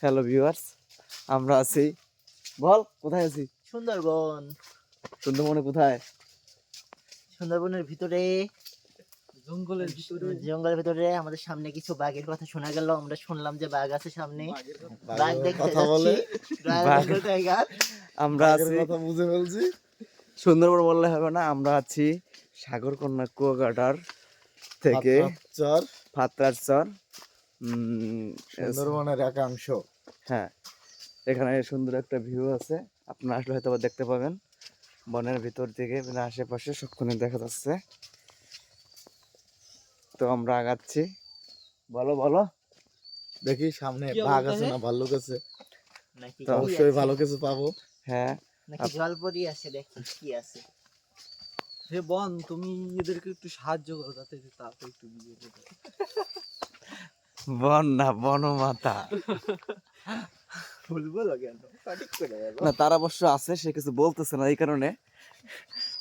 Hello viewers, আমরা আছি, বল কোথায় আছি? সুন্দরবন। সুন্দরবনে কোথায়? সুন্দরবনের ভিতরে, জঙ্গলের ভিতরে আমাদের সামনে কিছু বাঘের কথা শোনা গেল। আমরা শুনলাম যে বাঘ আছে সামনে, বাঘ দেখতে কথা যাচ্ছি। বলে বাঘ। Royal tiger. আমরা বাঘের আছি কথা বুঝে ফেলছি। সুন্দরবন বললে হবে না, আমরা আছি সাগরকন্যা কুয়াকাটার থেকে চর ফাত্রার চর। সুন্দরবনের একাংশ। হ্যাঁ, এখানে সুন্দর একটা ভিউ আছে, আপনারা আসলে হয়তো বা দেখতে পাবেন। বনের ভিতর থেকে মানে আশেপাশে সবখানে দেখা যাচ্ছে। তো আমরা আগাচ্ছি। বলো বলো। দেখি সামনে বাঘ আছে না ভাল্লুক আছে, নাকি তো কি অবশ্যই আছে? ভালো কিছু পাবো। হ্যাঁ, নাকি জলপরি আছে, দেখি কি আছে। হে বন, তুমি এদেরকে একটু সাহায্য করো যাতে তাড়াতাড়ি একটু বিয়ে করে দেয়। বন না বনমাতা। বলবো না কেন, সঠিক করে বলো। না, তার অবশ্য আছে, সে কিছু বলতেছে না এই কারণে।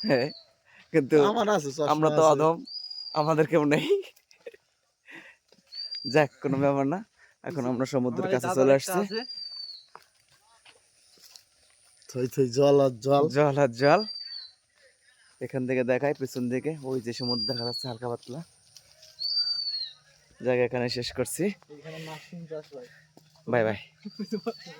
হ্যাঁ, কিন্তু আমার আছে, আমরা তো অধম, আমাদের কেউ নেই। যাক, কোনো ব্যাপার না। এখন আমরা সমুদ্রের আমার এই কাছে দাদার চলে একটা আসছি। আছে। থই থই জল আর জল। জল আর জল। এখান থেকে দেখায় পিছন দিকে ওই যে সমুদ্র দেখা যাচ্ছে হালকা পাতলা। জায়গা এখানে শেষ করছি। এখানে মাশরুম চাষ হয়। Bye bye.